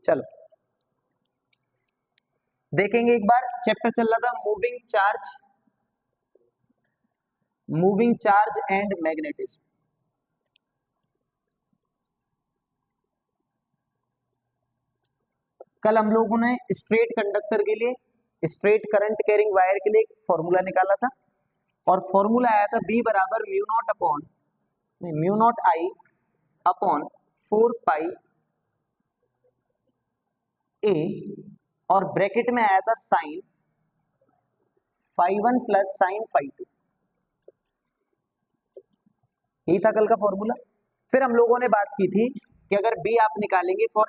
चलो देखेंगे एक बार, चैप्टर चल रहा था मूविंग चार्ज एंड मैग्नेटिज्म। कल हम लोगों ने स्ट्रेट कंडक्टर के लिए, स्ट्रेट करंट कैरिंग वायर के लिए एक फॉर्मूला निकाला था, और फॉर्मूला आया था B बराबर mu not I upon 4 pi a, और ब्रैकेट में आया था साइन φ1 प्लस साइन φ2। यही था कल का फॉर्मूला। फिर हम लोगों ने बात की थी कि अगर B आप निकालेंगे फॉर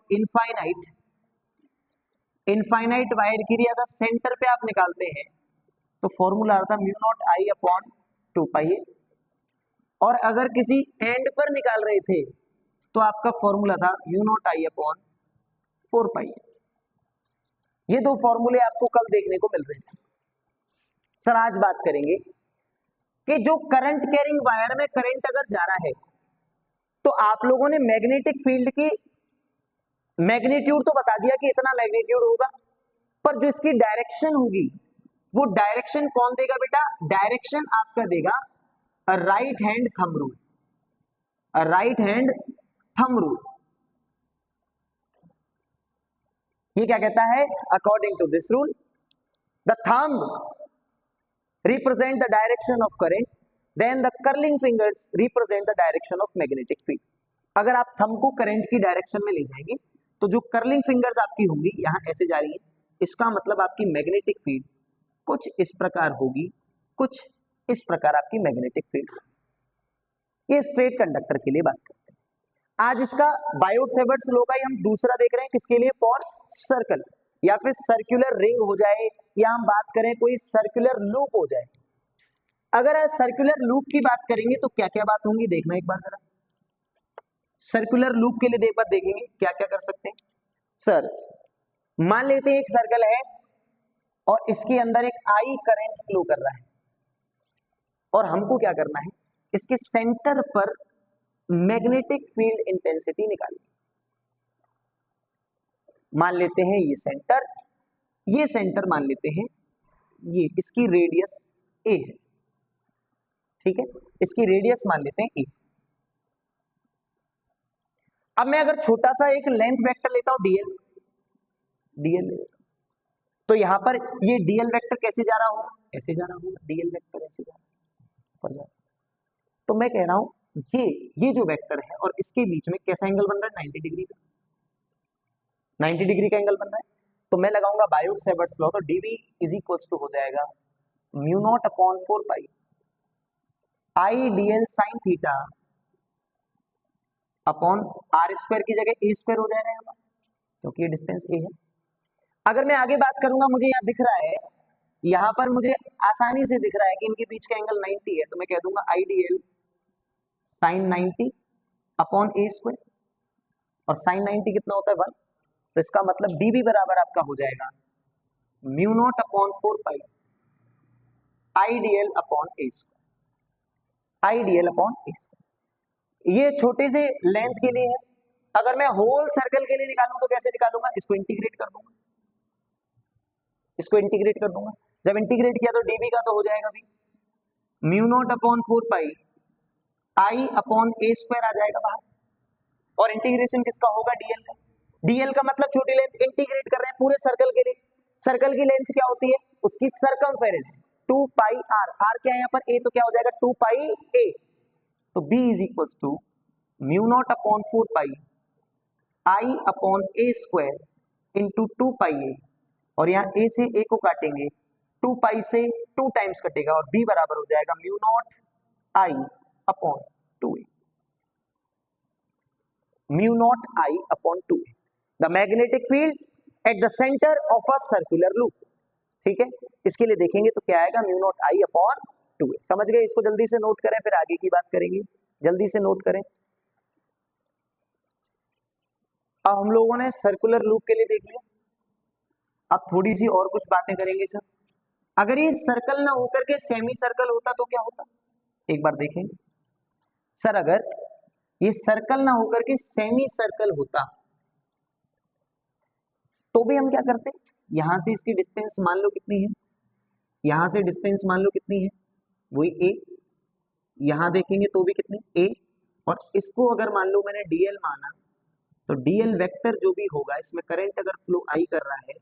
इनफाइनाइट वायर के लिए, अगर सेंटर पे आप निकालते हैं तो फॉर्मूला आता था mu not I upon 2 pi a, और अगर किसी एंड पर निकाल रहे थे तो आपका फॉर्मूला था म्यू नॉट आई अपॉन 4 पाई ए। ये दो फॉर्मूले आपको कल देखने को मिल रहे थे। सर आज बात करेंगे कि जो करंट कैरिंग वायर में करंट अगर जा रहा है तो आप लोगों ने मैग्नेटिक फील्ड की मैग्नीट्यूड तो बता दिया कि इतना मैग्नीट्यूड होगा, पर जो इसकी डायरेक्शन होगी वो डायरेक्शन कौन देगा बेटा? डायरेक्शन आपका देगा right hand thumb rule. Right hand thumb rule ये क्या कहता है? According to this rule the thumb represent the direction of current, then the curling fingers represent the direction of magnetic field। अगर आप थंब को current की direction में ले जाएंगे तो जो कर्लिंग फिंगर्स आपकी होंगी यहां ऐसे जा रही है, इसका मतलब आपकी मैग्नेटिक फील्ड कुछ इस प्रकार होगी, कुछ इस प्रकार आपकी मैग्नेटिक फील्ड होगी। ये स्ट्रेट कंडक्टर के लिए बात करते हैं। आज इसका बायोट-सेवर्ट्स लॉ का हम दूसरा देख रहे हैं, किसके लिए? फॉर सर्कल, या फिर सर्कुलर रिंग हो जाए, या हम बात करें कोई सर्कुलर लूप हो जाए। अगर सर्कुलर लूप की बात करेंगे तो क्या क्या बात होंगी, देखना एक बार जरा। सर्कुलर लूप के लिए एक बार देखेंगे क्या क्या कर सकते हैं। सर मान लेते हैं एक सर्कल है और इसके अंदर एक आई करंट फ्लो कर रहा है, और हमको क्या करना है? इसके सेंटर पर मैग्नेटिक फील्ड इंटेंसिटी निकालनी। मान लेते हैं ये सेंटर मान लेते हैं, ये इसकी रेडियस ए है, ठीक है, इसकी रेडियस मान लेते हैं ए। अब मैं अगर छोटा सा एक लेंथ वेक्टर लेता हूं डीएल तो यहां पर ये डीएल वेक्टर कैसे जा रहा होगा? ऐसे जा रहा होगा, डीएल वेक्टर ऐसे जा रहा है। तो मैं कह रहा हूं ये जो वेक्टर है और इसके बीच में कैसा एंगल बन रहा है? 90 डिग्री का, 90 डिग्री का एंगल बन रहा है। तो मैं लगाऊंगा बायोट-सेवर्ट्स लॉ, तो dv इज इक्वल्स टू हो जाएगा mu not upon 4 pi I dl sine theta upon r square की जगह ए स्क्वायर हो जाएगा यहाँ, क्योंकि ये डिस्टेंस ए है। अगर मैं आगे बात करूंगा, मुझे यहाँ दिख रहा है, यहाँ पर मुझे आसानी से दिख रहा है कि इनके बीच का एंगल 90 है, तो मैं कह दूंगा आई dl sign 90 upon a square, और साइन 90 कितना होता है? 1। तो इसका मतलब dv बराबर आपका हो जाएगा mu not upon 4 pi I DL upon a square, I DL upon a square. ये छोटे से लेंथ के लिए है। अगर मैं होल सर्कल के लिए निकालूं तो कैसे निकालूंगा? इसको इंटीग्रेट कर दूंगा, इसको इंटीग्रेट कर दूंगा। जब इंटीग्रेट किया तो dv का तो हो जाएगा भी mu not upon 4 pi I upon a square आ जाएगा बाहर, और इंटीग्रेशन किसका होगा? डीएल का। डीएल का मतलब छोटी लेंथ, इंटीग्रेट कर रहे हैं पूरे सर्कल के लिए। सर्कल की लेंथ क्या होती है? उसकी सरकमफेरेंस 2 पाई आर। आर क्या है यहाँ पर? ए, तो क्या हो जाएगा? 2 पाई ए। तो B is equals to mu not upon 4 pi I upon a square into 2 pi a, और यहाँ ए से ए को काटेंगे 2 पाई से 2 टाइम्स कटेगा, और बी बराबर हो जाएगा mu not I upon 2 A, mu not I upon 2 A, the magnetic field at the centre of a circular loop. ठीक है, इसके लिए देखेंगे तो क्या आएगा? म्यू नॉट आई अपॉन 2 ए। समझ गए? इसको जल्दी से नोट करें, फिर आगे की बात करेंगे। जल्दी से नोट करें। अब हम लोगों ने सर्कुलर लूप के लिए देख लिया, अब थोड़ी सी और कुछ बातें करेंगे। सर अगर ये सर्कल ना होकर के सेमी सर्कल होता तो क्या होता? एक बार देखेंगे। सर अगर ये सर्कल ना होकर के सेमी सर्कल होता तो भी हम क्या करते हैं, यहां से इसकी डिस्टेंस मान लो कितनी है, यहां से डिस्टेंस मान लो कितनी है, वही a, यहां देखेंगे तो भी कितनी a, और इसको अगर मान लो मैंने dl माना, तो dl वेक्टर जो भी होगा, इसमें करंट अगर फ्लो आई कर रहा है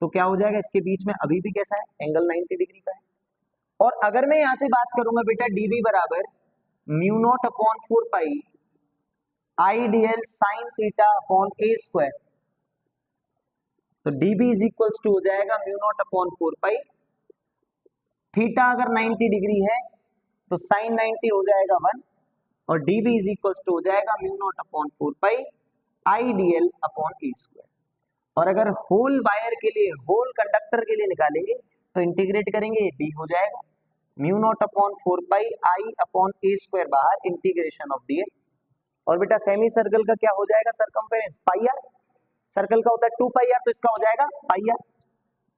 तो क्या हो जाएगा, इसके बीच में अभी भी कैसा है, एंगल 90 डिग्री का है। और अगर मैं यहां से बात करूंगा बेटा dv बराबर mu not upon 4 pi I dl sign theta upon a square, तो db इज इक्वल्स टू हो जाएगा mu not upon 4 pi, theta अगर 90 डिग्री है तो साइन 90 हो जाएगा 1, और db इज इक्वल्स टू हो जाएगा mu not upon 4 pi I dl upon a square. और अगर होल वायर के लिए, होल कंडक्टर के लिए निकालेंगे तो इंटीग्रेट करेंगे, b हो जाएगा mu not upon 4 pi I upon a square, बाहर इंटीग्रेशन ऑफ dl। और बेटा सेमी सर्कल का क्या हो जाएगा, सरकमफेरेंस पाई आर, सर्कल का होता है 2 पाई आर, तो इसका हो जाएगा पाई आर,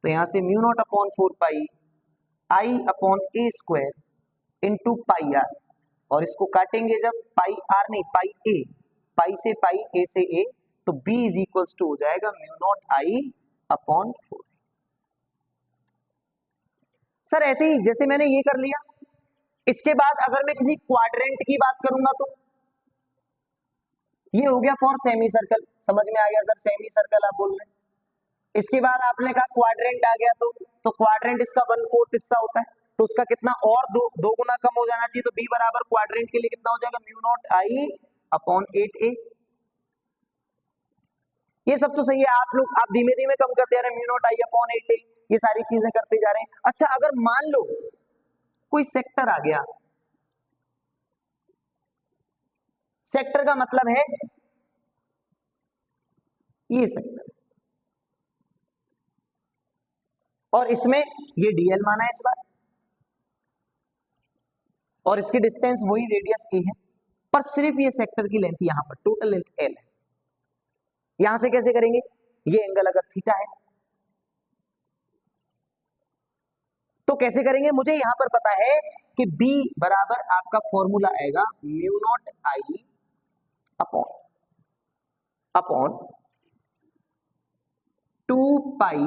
तो यहां से mu not upon 4 pi I upon a square into pi r, और इसको काटेंगे जब, पाई आर नहीं पाई a, पाई से पाई, a से a, तो b इज इक्वल्स टू हो जाएगा mu not I upon 4। Sir ऐसे ही जैसे मैंने ये कर लिया, इसके बाद अगर मैं किसी क्वाड्रेंट की बात करूंगा तो ये हो गया फॉर सेमी सर्कल, समझ में आ गया सर, सेमी सर्कल आप बोल रहे हैं। इसके बाद आपने कहा क्वाड्रेंट आ गया, तो क्वाड्रेंट इसका 1/4 हिस्सा होता है, तो उसका कितना और दो गुना कम हो जाना चाहिए, तो b बराबर क्वाड्रेंट के लिए कितना हो जाएगा, mu not I upon 8a। ये सब तो सही है, आप लोग आप धीमे धीमे कम करते जा रहे हैं, mu not I upon 8a, ये सारी चीजें करते जा रहे हैं। अच्छा अगर मान लो कोई सेक्टर आ गया, सेक्टर का मतलब है ये सेक्टर, और इसमें ये dl माना है इस बार, और इसकी डिस्टेंस वही रेडियस a है, पर सिर्फ ये सेक्टर की लेंथ यहां पर टोटल लेंथ l है। यहां से कैसे करेंगे, ये एंगल अगर थीटा है तो कैसे करेंगे, मुझे यहां पर पता है कि b बराबर आपका फॉर्मूला आएगा mu not I upon 2 pi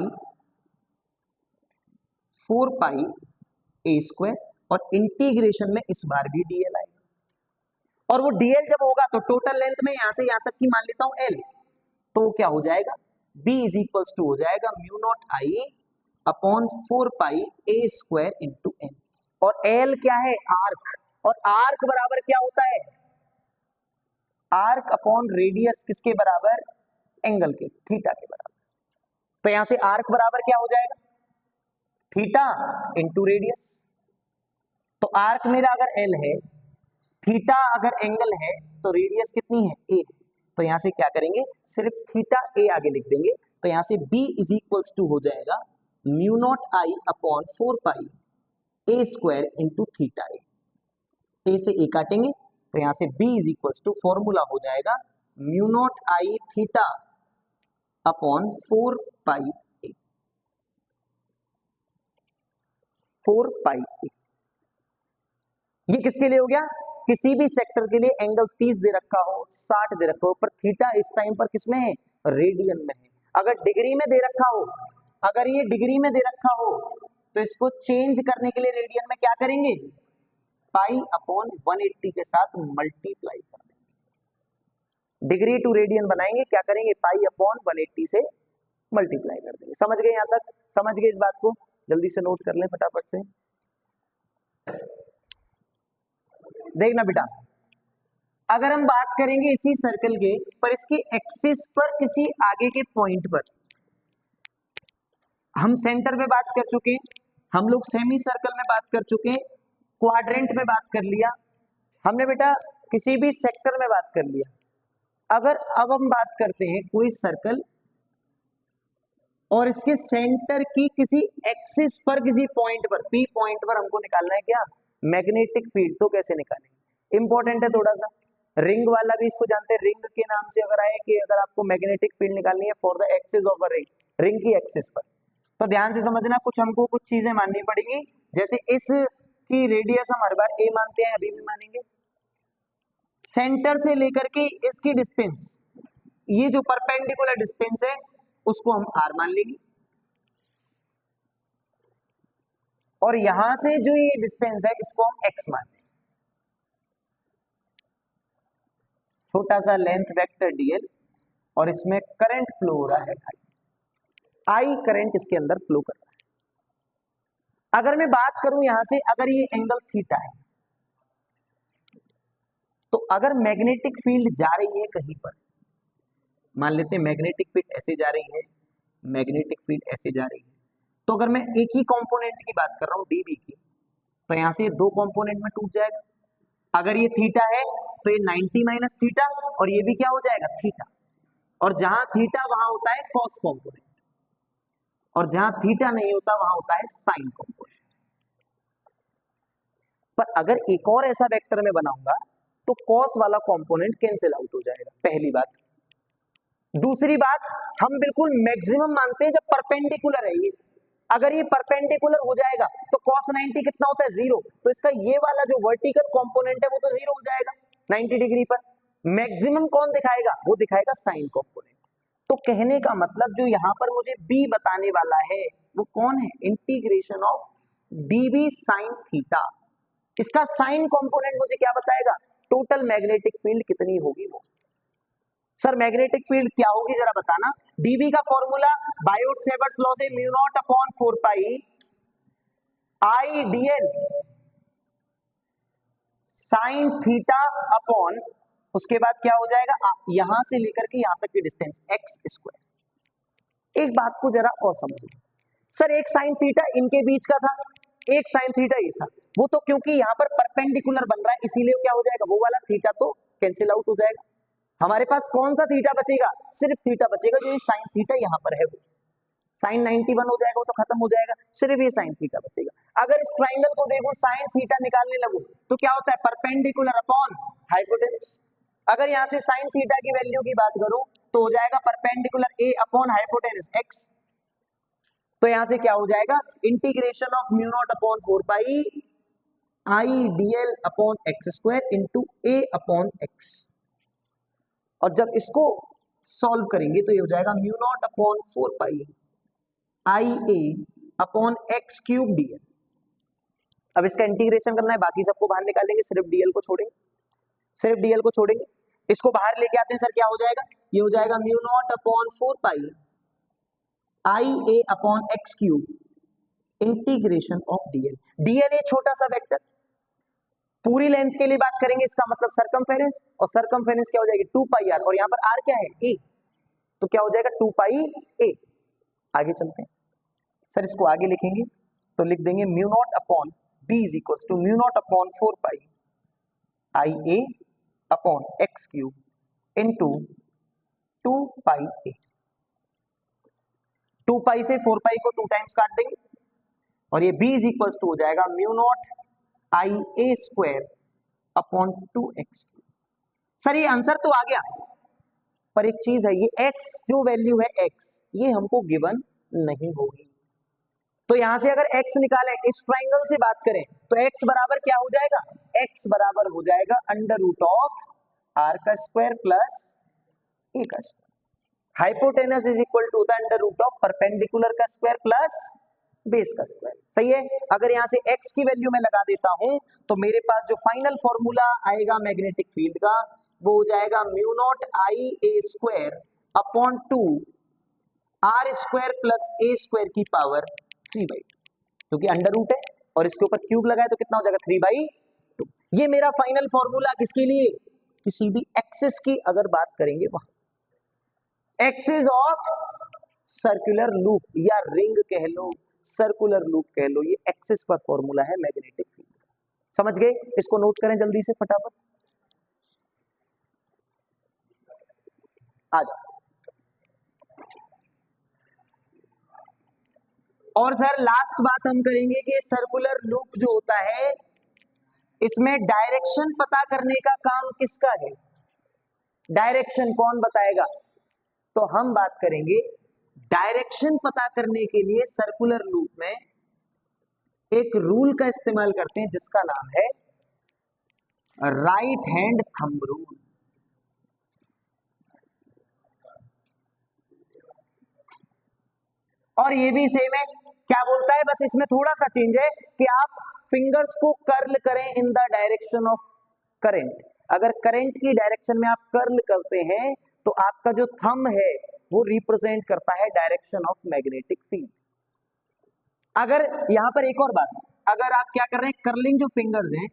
4 pi a square, और इंटीग्रेशन में इस बार भी dl आएगा, और वो dl जब होगा तो टोटल लेंथ में यहां से यहां तक की मान लेता हूं l, तो क्या हो जाएगा, b इज इक्वल्स टू हो जाएगा mu not I upon 4 pi a square into n, और l क्या है, आर्क, और आर्क बराबर क्या होता है, आर्क अपॉन रेडियस, किसके बराबर, एंगल के, थीटा के बराबर। तो यहां से आर्क बराबर क्या हो जाएगा, थीटा इंटू रेडियस, तो आर्क मेरा अगर l है, थीटा अगर एंगल है, तो रेडियस कितनी है, a, तो यहां से क्या करेंगे, सिर्फ थीटा a आगे लिख देंगे, तो यहां से b इज इक्वल्स टू हो जाएगा mu not I upon 4 pi a square into theta a से a काटेंगे, तो यहां से b is equals to formula हो जाएगा mu not I theta upon 4 pi a, 4 pi a। ये किसके लिए हो गया, किसी भी सेक्टर के लिए एंगल 30 दे रखा हो, 60 दे रखा हो, पर थीटा इस टाइम पर किसमें है, रेडियन में है। अगर डिग्री में दे रखा हो, अगर ये डिग्री में दे रखा हो, तो इसको चेंज करने के लिए रेडियन में क्या करेंगे, पाई अपॉन 180 के साथ मल्टीप्लाई कर देंगे, डिग्री टू रेडियन बनाएंगे, क्या करेंगे, पाई अपॉन 180 से मल्टीप्लाई कर देंगे। समझ गए, यहां तक समझ गए, इस बात को जल्दी से नोट कर लें फटाफट से। देखना बेटा, अगर हम बात करेंगे इसी सर्कल के, पर इसके एक्सिस पर किसी आगे के पॉइंट पर, हम सेंटर में बात कर चुके, हम लोग सेमी सर्कल में बात कर चुके, क्वाड्रेंट में बात कर लिया हमने बेटा, किसी भी सेक्टर में बात कर लिया। अगर अब हम बात करते हैं कोई सर्कल और इसके सेंटर की किसी एक्सिस पर, किसी पॉइंट पर, पी पॉइंट पर हमको निकालना है क्या, मैग्नेटिक फील्ड, तो कैसे निकालेंगे, इंपॉर्टेंट है थोड़ा सा। रिंग वाला भी इसको जानते हैं, रिंग के नाम से अगर आए कि अगर आपको मैग्नेटिक फील्ड निकालनी है for the axis of a ring, ring की एक्सिस पर, तो ध्यान से समझना, कुछ हमको कुछ चीजें माननी पड़ेंगी। जैसे इस की रेडियस हम हर बार a मानते हैं, अभी भी मानेंगे। सेंटर से लेकर के इसकी डिस्टेंस, ये जो परपेंडिकुलर डिस्टेंस है, उसको हम r मान लेंगे, और यहां से जो ये डिस्टेंस है इसको हम x मान लेंगे। छोटा सा लेंथ वेक्टर dl, और इसमें करंट फ्लो हो रहा है I करंट इसके अंदर फ्लो कर रहा है। अगर मैं बात करूं यहां से, अगर ये एंगल थीटा है, तो अगर मैग्नेटिक फील्ड जा रही है कहीं पर, मान लेते हैं मैग्नेटिक फील्ड ऐसे जा रही है, मैग्नेटिक फील्ड ऐसे जा रही है, तो अगर मैं एक ही कंपोनेंट की बात कर रहा हूं dv की, तो यहां से ये दो कंपोनेंट में टूट जाएगा। अगर ये थीटा है तो ये 90 माइनस थीटा, और ये भी क्या हो जाएगा थीटा, और जहां थीटा वहां होता है कॉस कंपोनेंट, और जहां थीटा नहीं होता वहां होता है साइन कंपोनेंट। पर अगर एक और ऐसा वेक्टर में बनाऊंगा तो कॉस वाला कंपोनेंट कैंसिल आउट हो जाएगा, पहली बात। दूसरी बात, हम बिल्कुल मैक्सिमम मानते हैं जब परपेंडिकुलर है ये, अगर ये परपेंडिकुलर हो जाएगा तो cos 90 कितना होता है 0, तो इसका ये वाला जो वर्टिकल कंपोनेंट है वो तो 0 हो जाएगा 90 डिग्री पर। मैक्सिमम कौन दिखाएगा, वो दिखाएगा साइन कंपोनेंट। तो कहने का मतलब जो यहां पर मुझे b बताने वाला है वो कौन है, integration of dv sine theta. इसका साइन कंपोनेंट मुझे क्या बताएगा, टोटल मैग्नेटिक फील्ड कितनी होगी वो। सर मैग्नेटिक फील्ड क्या होगी जरा बताना। डीवी का फॉर्मूला बायोट-सेवर्ट्स लॉ से mu not upon 4 pi I dl sine theta upon, उसके बाद क्या हो जाएगा, यहां से लेकर के यहां तक की डिस्टेंस एक्स स्क्वायर। एक बात को जरा और समझिए, सर एक साइन थीटा इनके बीच का था, एक साइन थीटा ये था, वो तो क्योंकि यहां पर परपेंडिकुलर बन रहा है इसीलिए क्या हो जाएगा, वो वाला थीटा तो कैंसिल आउट हो जाएगा। हमारे पास कौन सा थीटा बचेगा, सिर्फ थीटा बचेगा, जो ये साइन थीटा यहां पर है वो साइन 91 हो जाएगा, वो तो खत्म हो जाएगा, सिर्फ ये साइन थीटा बचेगा। अगर इस ट्राइंगल को देखो साइन थीटा निकालने लगो तो क्या होता है, परपेंडिकुलर अपॉन हाइपोटेन्यूस। अगर यहां से साइन थीटा की वैल्यू की बात करूं तो हो जाएगा perpendicular A upon hypotenuse x. तो यहां से क्या हो जाएगा, integration of mu not upon 4 pi I DL upon x square into A upon x. और जब इसको सॉल्व करेंगे तो ये हो जाएगा mu not upon 4 pi I A upon x cube DL. अब इसका इंटीग्रेशन करना है, बाकी सबको बाहर निकालेंगे, सिर्फ डीएल को छोड़ेंगे, सिर्फ डीएल को छोड़ेंगे। इसको बाहर लेके आते हैं सर, क्या हो जाएगा, ये हो जाएगा mu not upon 4 pi I A upon x cube integration of DL. DL ए छोटा सा वेक्टर, पूरी लेंथ के लिए बात करेंगे इसका मतलब सरकमफेरेंस, और सरकमफेरेंस क्या हो जाएगी 2 पाई आर, और यहां पर आर क्या है ए, तो क्या हो जाएगा 2 पाई ए। आगे चलते हैं सर, इसको आगे लिखेंगे तो लिख देंगे mu not upon B is equal to mu not upon 4 pi I A upon x cube into 2 pi a. 2 pi से 4 पाई को 2 टाइम्स काट देंगे, और ये b इज इक्वल टू हो जाएगा mu not I a square upon 2x। Sir ये answer तो आ गया, पर एक चीज है, ये x जो वैल्यू है x ये हमको गिवन नहीं होगी। तो यहां से अगर x निकालें, इस ट्राइंगल से बात करें तो x बराबर क्या हो जाएगा, x बराबर हो जाएगा अंडर रूट ऑफ r का स्क्वायर प्लस a का square. Hypotenuse is equal to the under root of perpendicular का स्क्वायर प्लस बेस का स्क्वायर। सही है। अगर यहां से x की वैल्यू मैं लगा देता हूं तो मेरे पास जो फाइनल फॉर्मूला आएगा मैग्नेटिक फील्ड का वो हो जाएगा mu not I a square upon 2 r square plus a square की पावर 3/2, क्योंकि अंडर रूट है और इसके ऊपर क्यूब लगाए तो कितना हो जाएगा 3/2। ये मेरा फाइनल फॉर्मूला किसके लिए, किसी भी एक्सिस की अगर बात करेंगे वहां, एक्सिस ऑफ सर्कुलर लूप या रिंग कह लो, सर्कुलर लूप कह लो, ये एक्सिस का फॉर्मूला है मैग्नेटिक फील्ड का। समझ गए, इसको नोट करें जल्दी से फटाफट। आ जाओ। और सर लास्ट बात हम करेंगे कि सर्कुलर लूप जो होता है इसमें डायरेक्शन पता करने का काम किसका है, डायरेक्शन कौन बताएगा, तो हम बात करेंगे डायरेक्शन पता करने के लिए सर्कुलर लूप में एक रूल का इस्तेमाल करते हैं जिसका नाम है राइट हैंड थंब रूल। और ये भी सेम है। क्या बोलता है, बस इसमें थोड़ा सा चेंज है कि आप फिंगर्स को कर्ल करें in the direction of current. अगर करंट की डायरेक्शन में आप कर्ल करते हैं तो आपका जो थंब है वो रिप्रेजेंट करता है डायरेक्शन ऑफ मैग्नेटिक फील्ड। अगर यहां पर एक और बात, अगर आप क्या कर रहे हैं, कर्लिंग जो फिंगर्स हैं,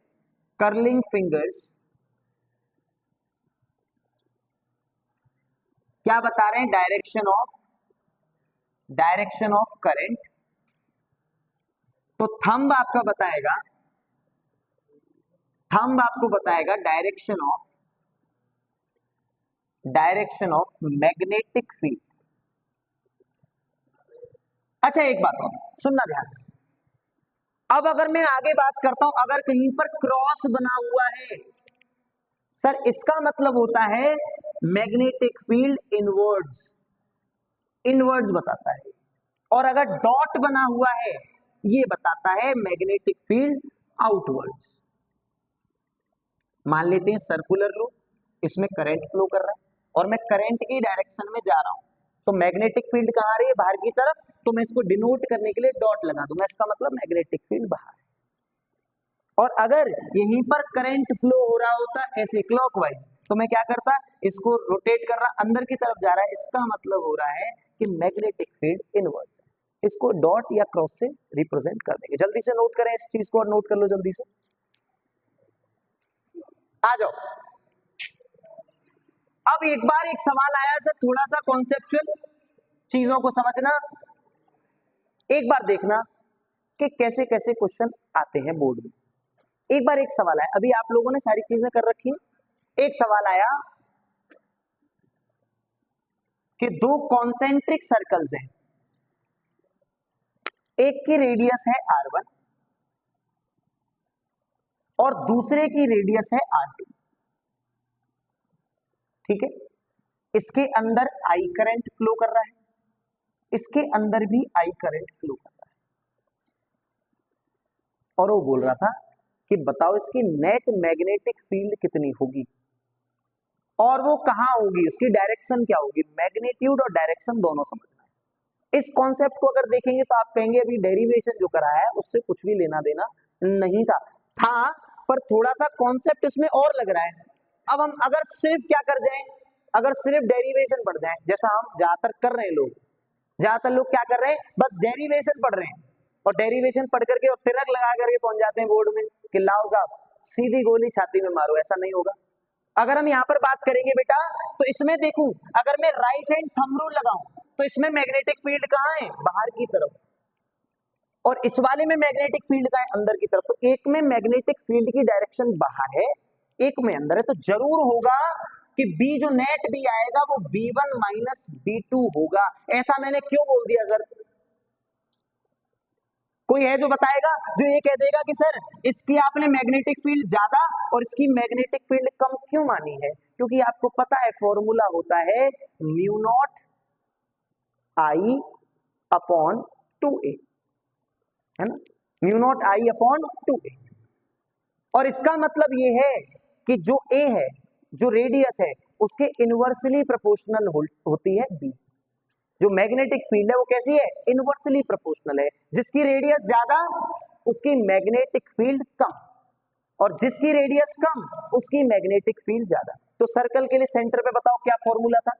कर्लिंग फिंगर्स क्या बता रहे हैं, डायरेक्शन ऑफ करंट। तो थंब आपका बताएगा, थंब आपको बताएगा डायरेक्शन ऑफ मैग्नेटिक फील्ड। अच्छा एक बात और सुनना ध्यान से, अब अगर मैं आगे बात करता हूं, अगर कहीं पर क्रॉस बना हुआ है सर, इसका मतलब होता है मैग्नेटिक फील्ड इनवर्ड्स बताता है, और अगर डॉट बना हुआ है ये बताता है मैग्नेटिक फील्ड आउटवर्ड्स। मान लेते हैं सर्कुलर लूप, इसमें करंट फ्लो कर रहा है और मैं करंट की डायरेक्शन में जा रहा हूं, तो मैग्नेटिक फील्ड कहां आ रही है, बाहर की तरफ, तो मैं इसको डिनोट करने के लिए डॉट लगा दूंगा, इसका मतलब मैग्नेटिक फील्ड बाहर है। और अगर यहीं पर करंट फ्लो हो रहा होता ऐसे क्लॉकवाइज, तो मैं क्या करता, इसको रोटेट कर रहा, अंदर की तरफ जा रहा है, इसका मतलब हो रहा है कि मैग्नेटिक फील्ड इनवर्स है। इसको डॉट या क्रॉस से रिप्रेजेंट कर देंगे। जल्दी से नोट करें इस चीज को, और नोट कर लो जल्दी से, आ जाओ। अब एक बार एक सवाल आया सर, थोड़ा सा कॉन्सेप्चुअल चीजों को समझना, एक बार देखना कि कैसे कैसे क्वेश्चन आते हैं बोर्ड में। एक बार एक सवाल आया, अभी आप लोगों ने सारी चीजें कर रखी, एक सवाल आया कि दो कॉन्सेंट्रिक सर्कल्स हैं, एक की रेडियस है r1 और दूसरे की रेडियस है r2, ठीक है। इसके अंदर I करंट फ्लो कर रहा है, इसके अंदर भी I करंट फ्लो कर रहा है, और वो बोल रहा था कि बताओ इसकी नेट मैग्नेटिक फील्ड कितनी होगी और वो कहां होगी, उसकी डायरेक्शन क्या होगी। मैग्नीट्यूड और डायरेक्शन दोनों समझना है। इस कॉन्सेप्ट को अगर देखेंगे तो आप कहेंगे अभी डेरिवेशन जो कराया है उससे कुछ भी लेना देना नहीं था, पर थोड़ा सा कॉन्सेप्ट इसमें और लग रहा है। अब हम अगर सिर्फ क्या कर जाएं, अगर सिर्फ डेरिवेशन पढ़ जाएं, जैसा हम ज्यादातर कर रहे हैं लोग, ज्यादातर लोग क्या कर रहे हैं, बस डेरिवेशन पढ़ रहे हैं, और डेरिवेशन पढ़ करके और तिलक लगा करके पहुंच जाते हैं बोर्ड में कि लाओ साहब सीधी गोली छाती में मारो। ऐसा नहीं होगा। अगर हम यहाँ पर बात करेंगे बेटा, तो इसमें देखूं, अगर मैं राइट हैंड थंब रूल लगाऊं तो इसमें मैग्नेटिक फील्ड कहाँ है, बाहर की तरफ, और इस वाले में मैग्नेटिक फील्ड का है अंदर की तरफ। तो एक में मैग्नेटिक फील्ड की डायरेक्शन बाहर है, एक में अंदर है, तो जरूर होगा कि बी जो नेट बी आएगा वो B1 माइनस B2 होगा। ऐसा मैंने क्यों बोल दिया सर, कोई है जो बताएगा, जो ये कह देगा कि सर इसकी आपने मैग्नेटिक फील्ड ज्यादा और इसकी मैग्नेटिक फील्ड कम क्यों मानी है, क्योंकि आपको पता है फॉर्मूला होता है mu naught I upon 2a, है ना, mu naught I upon 2a। और इसका मतलब ये है कि जो a है, जो रेडियस है, उसके इनवर्सली प्रोपोर्शनल होती है b। जो मैग्नेटिक फील्ड है वो कैसी है, इनवर्सली प्रोपोर्शनल है। जिसकी रेडियस ज्यादा उसकी मैग्नेटिक फील्ड कम, और जिसकी रेडियस कम उसकी मैग्नेटिक फील्ड ज्यादा। तो सर्कल के लिए सेंटर पे बताओ क्या फॉर्मूला था,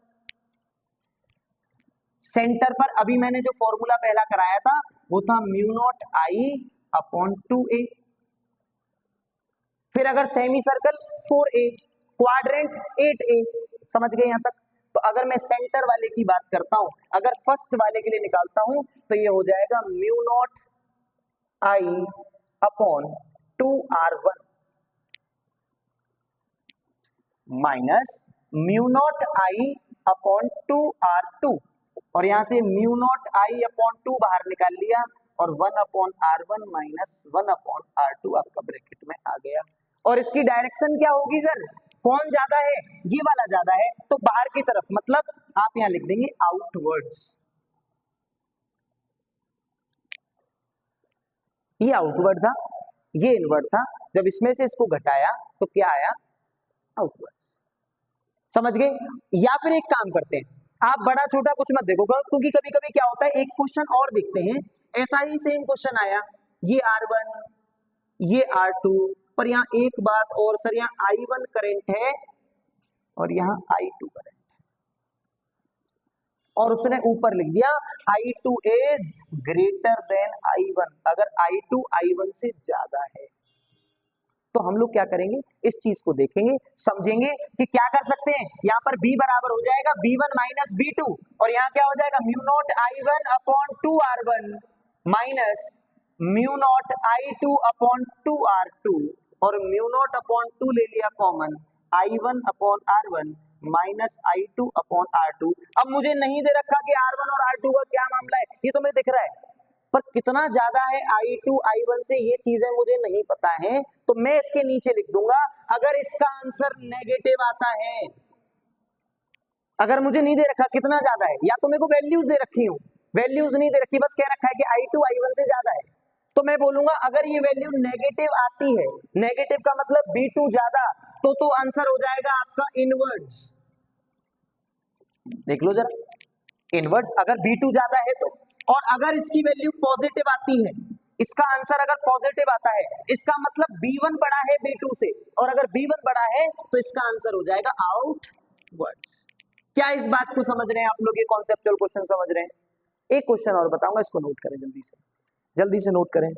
सेंटर पर अभी मैंने जो फॉर्मूला पहला कराया था वो था mu naught I upon 2a। फिर अगर semi circle 4a, quadrant 8a, समझ गए यहां तक। तो अगर मैं सेंटर वाले की बात करता हूं, अगर फर्स्ट वाले के लिए निकालता हूं तो ये हो जाएगा mu not I upon 2r1 minus mu naught I upon 2r2, और यहां से म्यू नॉट I अपॉन 2 बाहर निकाल लिया, और 1 upon r1 minus 1 upon r2 आपका ब्रैकेट में आ गया। और इसकी डायरेक्शन क्या होगी सर, कौन ज्यादा है, ये वाला ज्यादा है, तो बाहर की तरफ, मतलब आप यहां लिख देंगे आउटवर्ड्स। ये आउटवर्ड था, ये इनवर्ड था, जब इसमें से इसको घटाया तो क्या आया, आउटवर्ड। समझ गए। या फिर एक काम करते हैं, आप बड़ा छोटा कुछ मत देखो, क्योंकि कभी कभी क्या होता है, एक क्वेश्चन और देखते हैं, ऐसा ही सेम क्वेश्चन आया, ये R1 ये R2, पर यहाँ एक बात और सर, यहाँ I1 करंट है और यहाँ I2 करंट, और उसने ऊपर लिख दिया I2 is greater than I1, अगर I2 I1 से ज्यादा है तो हम लोग क्या करेंगे, इस चीज को देखेंगे, समझेंगे कि क्या कर सकते हैं। यहाँ पर B बराबर हो जाएगा B1 माइनस B2, और यहाँ क्या हो जाएगा mu not I1 upon 2R1 minus mu naught I2 upon 2R2, और म्यू नॉट अपॉन 2 ले लिया common, I1 upon R1 minus I2 upon R2। अब मुझे नहीं दे रखा कि R1 और R2 का क्या मामला है, ये तो मुझे दिख रहा है, पर कितना ज्यादा है I2 I1 से ये चीजें मुझे नहीं पता है, तो मैं इसके नीचे लिख दूंगा अगर इसका आंसर नेगेटिव आता है, अगर मुझे नहीं दे रखा कितना ज्यादा है, या तो मेरे को वैल्यूज दे रखी हूं, वैल्यूज नहीं दे रखी, बस कह रखा है कि I2 I1 से ज्यादा है, तो मैं बोलूंगा अगर ये वैल्यू नेगेटिव आती है, नेगेटिव का मतलब B2 ज्यादा, तो आंसर हो जाएगा आपका इनवर्स। देख लो जरा, इनवर्स अगर B2 ज्यादा है तो, और अगर इसकी वैल्यू पॉजिटिव आती है, इसका आंसर अगर पॉजिटिव आता है, इसका मतलब B1 बड़ा है B2 से, और अगर B1 बड़ा है तो इसका आंसर हो जाएगा आउटवर्ड्स। क्या इस बात को समझ रहे हैं आप लोग, ये कॉन्सेप्चुअल क्वेश्चन समझ रहे हैं? एक क्वेश्चन और बताऊंगा, इसको नोट करें जल्दी से नोट करें।